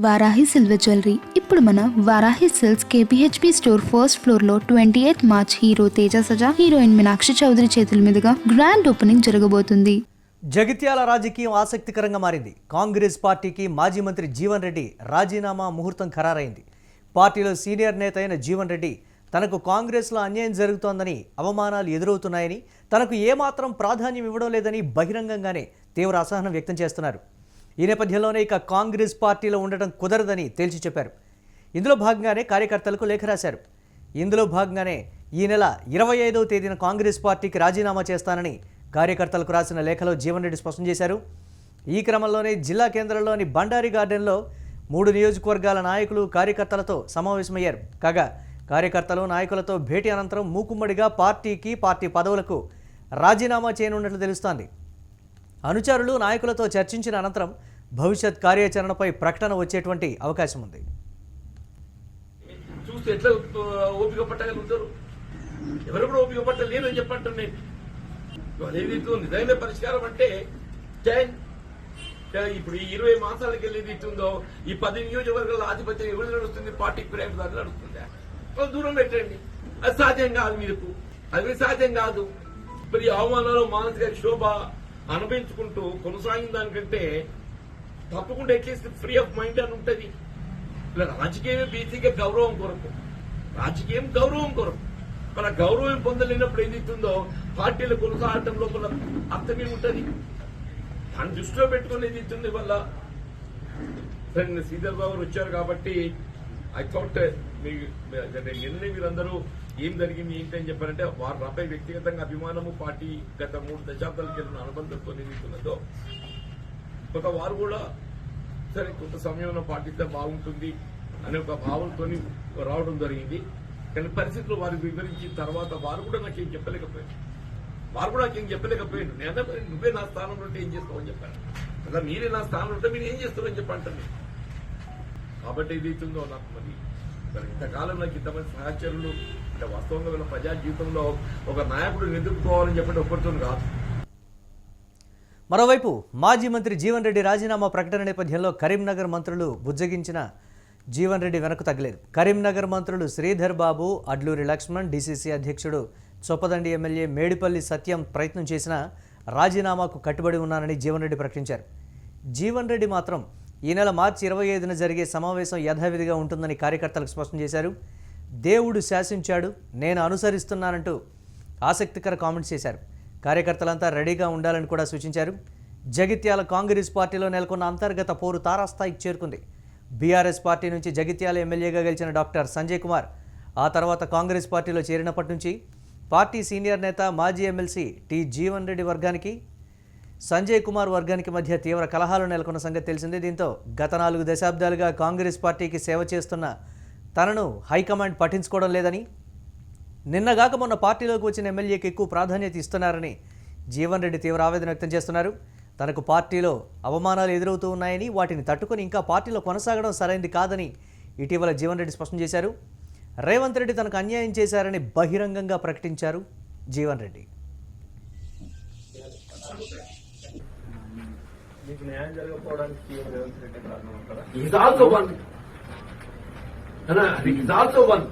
Varahi silver jewellery ఇప్పుడు మన Varahi silks KPHB store first floor లో 28 March hero Teja Sajja, heroine Meenakshi Chaudhary చేతుల మీదుగా గ్రాండ్ ఓపెనింగ్ జరగబోతుంది. జగిత్యాల రాజకీయం ఆసక్తికరంగా మారింది. కాంగ్రెస్ పార్టీకి మాజీ మంత్రి జీవన్ రెడ్డి రాజీనామా ముహూర్తం ఖరారైంది. పార్టీలో సీనియర్ నేత అయిన జీవన్ రెడ్డి తనకు కాంగ్రెస్లో అన్యాయం జరుగుతోందని, అవమానాలు ఎదురవుతున్నాయని, తనకు ఏమాత్రం ప్రాధాన్యం ఇవ్వడం లేదని బహిరంగంగానే తీవ్ర అసహనం వ్యక్తం చేస్తున్నారు. ఈ నేపథ్యంలోనే ఇక కాంగ్రెస్ పార్టీలో ఉండటం కుదరదని తేల్చి చెప్పారు. ఇందులో భాగంగానే కార్యకర్తలకు లేఖ రాశారు. ఇందులో భాగంగానే ఈ నెల 25వ తేదీన కాంగ్రెస్ పార్టీకి రాజీనామా చేస్తానని కార్యకర్తలకు రాసిన లేఖలో జీవన్ రెడ్డి స్పష్టం చేశారు. ఈ క్రమంలోనే జిల్లా కేంద్రంలోని బండారి గార్డెన్లో 3 నియోజకవర్గాల నాయకులు కార్యకర్తలతో సమావేశమయ్యారు. కాగా కార్యకర్తలు నాయకులతో భేటీ అనంతరం మూకుమ్మడిగా పార్టీ పదవులకు రాజీనామా చేయనున్నట్లు తెలుస్తోంది. అనుచరులు నాయకులతో చర్చించిన అనంతరం భవిష్యత్ కార్యాచరణపై ప్రకటన వచ్చేటువంటి అవకాశం ఉంది. చూస్తే ఎట్లా ఓపిక పట్టగలుగుతారు? ఎవరు కూడా ఓపిక పట్టలేరు అని చెప్పంటారు. నేను ఏదైతే నిజమైన పరిష్కారం అంటే ఇప్పుడు ఈ 20 మాసాలకు వెళ్ళేది ఇస్తుందో ఈ 10 నియోజకవర్గాల ఆధిపత్యం ఎవరు నడుస్తుంది? పార్టీ ఫిరాయింపు దాకా నడుస్తుంది. దూరం పెట్టండి. అది సాధ్యం కాదు. మీకు అది సాధ్యం కాదు. మరి అవమానాలు, మానసిక శోభ అనుభవించుకుంటూ కొనసాగిన దానికంటే తప్పకుండా అట్లీస్ట్ ఫ్రీ ఆఫ్ మైండ్ అని ఉంటుంది. ఇలా రాజకీయమే బీసీగా గౌరవం కొరకు, రాజకీయం గౌరవం కొరకు. మన గౌరవం పొందలేనప్పుడు ఏదైతుందో పార్టీలు కొనసాగటం లోపల అర్థమే ఉంటుంది. దాన్ని దృష్టిలో పెట్టుకుని ఏదైతుంది వల్ల సరే శ్రీధర్ బాబు వచ్చారు కాబట్టి ఐ థాట్ నిన్ననే మీరందరూ ఏం జరిగింది ఏంటి అని చెప్పారంటే వారు నాపై వ్యక్తిగతంగా అభిమానము, పార్టీ గత 3 దశాబ్దాలకు వెళ్ళిన అనుబంధంతో నిలుస్తున్నదో కొంత వారు కూడా సరే కొంత సమయంలో పాటిస్తే బాగుంటుంది అనే ఒక భావంతో రావడం జరిగింది. కానీ పరిస్థితులు వారికి వివరించిన తర్వాత వారు కూడా నాకేం చెప్పలేకపోయారు. నేను నువ్వే నా స్థానంలో ఉంటే ఏం చేస్తావని చెప్పాను కదా. మీరే నా స్థానంలో ఉంటే మీరు ఏం చేస్తారని చెప్పంటాను. కాబట్టి ఏదైతుందో నాకు మరి ఇంతకాలం నాకు ఇంతమంది సహచరులు అంటే వాస్తవంగా వీళ్ళ ప్రజా జీవితంలో ఒక నాయకుడు ఎదుర్కోవాలని చెప్పండి ఒక్కరితో కాదు. మరోవైపు మాజీ మంత్రి జీవన్ రెడ్డి రాజీనామా ప్రకటన నేపథ్యంలో కరీంనగర్ మంత్రులు బుజ్జగించిన జీవన్ రెడ్డి వెనక్కు తగ్గలేదు. కరీంనగర్ మంత్రులు శ్రీధర్ బాబు, అడ్లూరి లక్ష్మణ్, డీసీసీ అధ్యక్షుడు చొప్పదండి ఎమ్మెల్యే మేడిపల్లి సత్యం ప్రయత్నం చేసినా రాజీనామాకు కట్టుబడి ఉన్నానని జీవన్ రెడ్డి ప్రకటించారు. జీవన్ రెడ్డి మాత్రం ఈ నెల మార్చి 25న జరిగే సమావేశం యథావిధిగా ఉంటుందని కార్యకర్తలకు స్పష్టం చేశారు. దేవుడు శాసించాడు, నేను అనుసరిస్తున్నానంటూ ఆసక్తికర కామెంట్స్ చేశారు. కార్యకర్తలంతా రెడీగా ఉండాలని కూడా సూచించారు. జగిత్యాల కాంగ్రెస్ పార్టీలో నెలకొన్న అంతర్గత పోరు తారాస్థాయికి చేరుకుంది. బీఆర్ఎస్ పార్టీ నుంచి జగిత్యాల ఎమ్మెల్యేగా గెలిచిన డాక్టర్ సంజయ్ కుమార్ ఆ తర్వాత కాంగ్రెస్ పార్టీలో చేరినప్పటి నుంచి పార్టీ సీనియర్ నేత మాజీ ఎమ్మెల్సీ టి జీవన్ రెడ్డి వర్గానికి సంజయ్ కుమార్ వర్గానికి మధ్య తీవ్ర కలహాలు నెలకొన్న సంగతి తెలిసిందే. దీంతో గత 4 దశాబ్దాలుగా కాంగ్రెస్ పార్టీకి సేవ చేస్తున్న తనను హైకమాండ్ పట్టించుకోవడం లేదని, నిన్నగాక మొన్న పార్టీలోకి వచ్చిన ఎమ్మెల్యేకి ఎక్కువ ప్రాధాన్యత ఇస్తున్నారని జీవన్ రెడ్డి తీవ్ర ఆవేదన వ్యక్తం చేస్తున్నారు. తనకు పార్టీలో అవమానాలు ఎదురవుతూ ఉన్నాయని, వాటిని తట్టుకొని ఇంకా పార్టీలో కొనసాగడం సరైంది కాదని ఇటీవల జీవన్ రెడ్డి స్పష్టం చేశారు. రేవంత్ రెడ్డి తనకు అన్యాయం చేశారని బహిరంగంగా ప్రకటించారు జీవన్ రెడ్డి. మీకు న్యాయం జరగకపోవడానికి రేవంత్ రెడ్డి కారణం అంటారా? Is also one.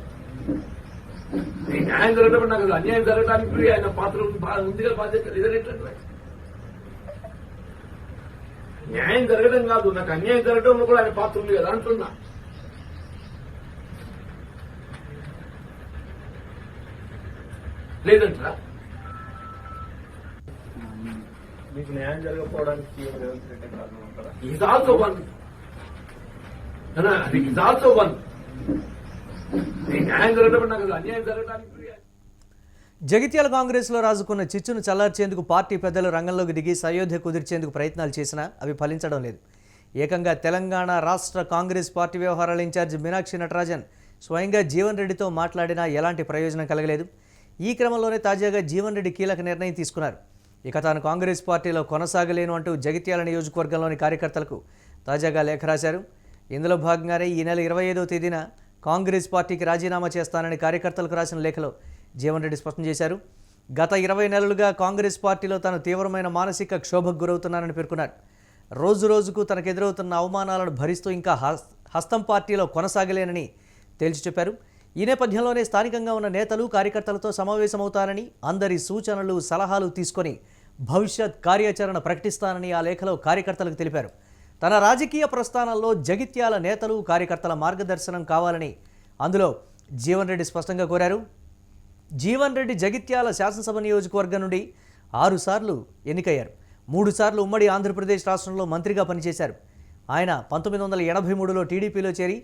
న్యాయం జరగడం నాకు అన్యాయం జరగడానికి ఆయన పాత్ర ఉంది కదా, బాధ్యత లేదంటే న్యాయం జరగడం కాదు, నాకు అన్యాయం జరగడంలో కూడా ఆయన పాత్ర ఉంది కదా అంటున్నా. లేదంటారా? మీకు న్యాయం జరగకపోవడానికి రేవంత్ రెడ్డి కారణం అంటారా? Is also one. న్యాయం జరగడం నాకు అన్యాయం జరగడానికి. జగిత్యాల కాంగ్రెస్లో రాజుకున్న చిచ్చును చల్లార్చేందుకు పార్టీ పెద్దలు రంగంలోకి దిగి సయోధ్య కుదిర్చేందుకు ప్రయత్నాలు చేసినా అవి ఫలించడం లేదు. ఏకంగా తెలంగాణ రాష్ట్ర కాంగ్రెస్ పార్టీ వ్యవహారాల ఇన్ఛార్జ్ మీనాక్షి నటరాజన్ స్వయంగా జీవన్ రెడ్డితో మాట్లాడినా ఎలాంటి ప్రయోజనం కలగలేదు. ఈ క్రమంలోనే తాజాగా జీవన్ రెడ్డి కీలక నిర్ణయం తీసుకున్నారు. ఇక తాను కాంగ్రెస్ పార్టీలో కొనసాగలేను అంటూ జగిత్యాల నియోజకవర్గంలోని కార్యకర్తలకు తాజాగా లేఖ రాశారు. ఇందులో భాగంగానే ఈ నెల 25వ తేదీన కాంగ్రెస్ పార్టీకి రాజీనామా చేస్తానని కార్యకర్తలకు రాసిన లేఖలో జీవన్ రెడ్డి స్పష్టం చేశారు. గత 20 నెలలుగా కాంగ్రెస్ పార్టీలో తాను తీవ్రమైన మానసిక క్షోభకు గురవుతున్నానని పేర్కొన్నారు. రోజు రోజుకు తనకెదురవుతున్న అవమానాలను భరిస్తూ ఇంకా హస్తం పార్టీలో కొనసాగలేనని తేల్చి చెప్పారు. ఈ నేపథ్యంలోనే స్థానికంగా ఉన్న నేతలు కార్యకర్తలతో సమావేశమవుతానని, అందరి సూచనలు సలహాలు తీసుకొని భవిష్యత్ కార్యాచరణ ప్రకటిస్తానని ఆ లేఖలో కార్యకర్తలకు తెలిపారు. తన రాజకీయ ప్రస్థానంలో జగిత్యాల నేతలు కార్యకర్తల మార్గదర్శనం కావాలని అందులో జీవన్ రెడ్డి స్పష్టంగా కోరారు. జీవన్ రెడ్డి జగిత్యాల శాసనసభ నియోజకవర్గం నుండి 6 సార్లు ఎన్నికయ్యారు. 3 సార్లు ఉమ్మడి ఆంధ్రప్రదేశ్ రాష్ట్రంలో మంత్రిగా పనిచేశారు. ఆయన 1983లో టీడీపీలో చేరి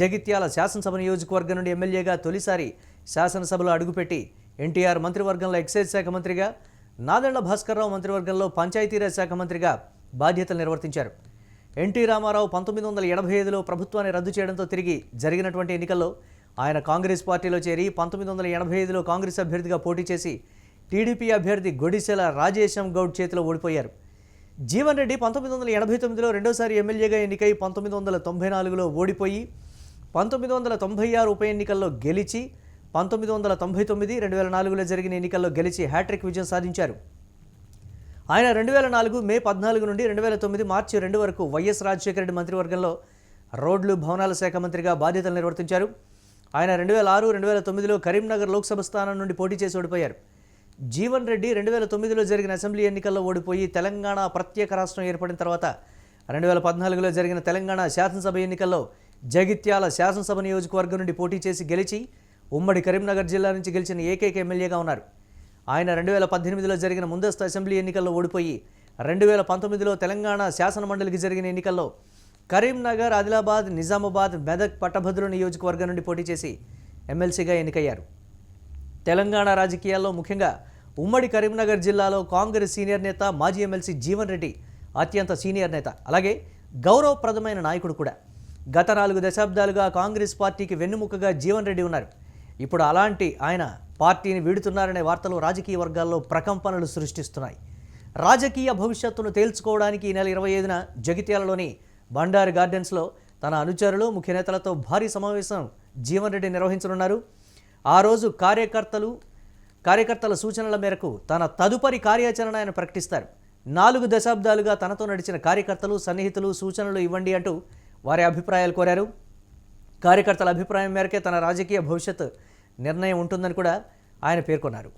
జగిత్యాల శాసనసభ నియోజకవర్గం నుండి ఎమ్మెల్యేగా తొలిసారి శాసనసభలో అడుగుపెట్టి ఎన్టీఆర్ మంత్రివర్గంలో ఎక్సైజ్ శాఖ మంత్రిగా, నాదెళ్ల భాస్కర్రావు మంత్రివర్గంలో పంచాయతీరాజ్ శాఖ మంత్రిగా బాధ్యతలు నిర్వర్తించారు. ఎన్టీ రామారావు 1985లో ప్రభుత్వాన్ని రద్దు చేయడంతో తిరిగి జరిగినటువంటి ఎన్నికల్లో ఆయన కాంగ్రెస్ పార్టీలో చేరి 1985లో కాంగ్రెస్ అభ్యర్థిగా పోటీ చేసి టీడీపీ అభ్యర్థి గొడిసెల రాజేశం గౌడ్ చేతిలో ఓడిపోయారు. జీవన్ రెడ్డి 1989లో రెండోసారి ఎమ్మెల్యేగా ఎన్నికై 1994లో ఓడిపోయి 1996 ఉప ఎన్నికల్లో గెలిచి 1999, 2004లో జరిగిన ఎన్నికల్లో గెలిచి హ్యాట్రిక్ విజయం సాధించారు. ఆయన 2004 మే 14 నుండి 2009 మార్చి 2 వరకు వైఎస్ రాజశేఖర రెడ్డి మంత్రివర్గంలో రోడ్లు భవనాల శాఖ మంత్రిగా బాధ్యతలు నిర్వర్తించారు. ఆయన 2006, 2009లో కరీంనగర్ లోక్సభ స్థానం నుండి పోటీ చేసి ఓడిపోయారు. జీవన్ రెడ్డి 2009లో జరిగిన అసెంబ్లీ ఎన్నికల్లో ఓడిపోయి తెలంగాణ ప్రత్యేక రాష్ట్రం ఏర్పడిన తర్వాత 2014లో జరిగిన తెలంగాణ శాసనసభ ఎన్నికల్లో జగిత్యాల శాసనసభ నియోజకవర్గం నుండి పోటీ చేసి గెలిచి ఉమ్మడి కరీంనగర్ జిల్లా నుంచి గెలిచిన ఏకైక ఎమ్మెల్యేగా ఉన్నారు. ఆయన 2018లో జరిగిన ముందస్తు అసెంబ్లీ ఎన్నికల్లో ఓడిపోయి 2019లో తెలంగాణ శాసన మండలికి జరిగిన ఎన్నికల్లో కరీంనగర్, ఆదిలాబాద్, నిజామాబాద్, మెదక్, పట్టభద్రుల నియోజకవర్గం నుండి పోటీ చేసి ఎమ్మెల్సీగా ఎన్నికయ్యారు. తెలంగాణ రాజకీయాల్లో ముఖ్యంగా ఉమ్మడి కరీంనగర్ జిల్లాలో కాంగ్రెస్ సీనియర్ నేత, మాజీ ఎమ్మెల్సీ జీవన్ రెడ్డి అత్యంత సీనియర్ నేత, అలాగే గౌరవప్రదమైన నాయకుడు కూడా. గత 4 దశాబ్దాలుగా కాంగ్రెస్ పార్టీకి వెన్నుముకగా జీవన్ రెడ్డి ఉన్నారు. ఇప్పుడు అలాంటి ఆయన పార్టీని వీడుతున్నారనే వార్తలు రాజకీయ వర్గాల్లో ప్రకంపనలు సృష్టిస్తున్నాయి. రాజకీయ భవిష్యత్తును తేల్చుకోవడానికి ఈ నెల 25న జగిత్యాలలోని బండారు గార్డెన్స్లో తన అనుచరులు, ముఖ్య నేతలతో భారీ సమావేశం జీవన్ రెడ్డి నిర్వహించనున్నారు. ఆ రోజు కార్యకర్తల సూచనల మేరకు తన తదుపరి కార్యాచరణ ఆయన ప్రకటిస్తారు. 4 దశాబ్దాలుగా తనతో నడిచిన కార్యకర్తలు, సన్నిహితులు సూచనలు ఇవ్వండి అంటూ వారి అభిప్రాయాలు కోరారు. కార్యకర్తల అభిప్రాయం మేరకే తన రాజకీయ భవిష్యత్ నిర్ణయం ఉంటుందని కూడా ఆయన పేర్కొన్నారు.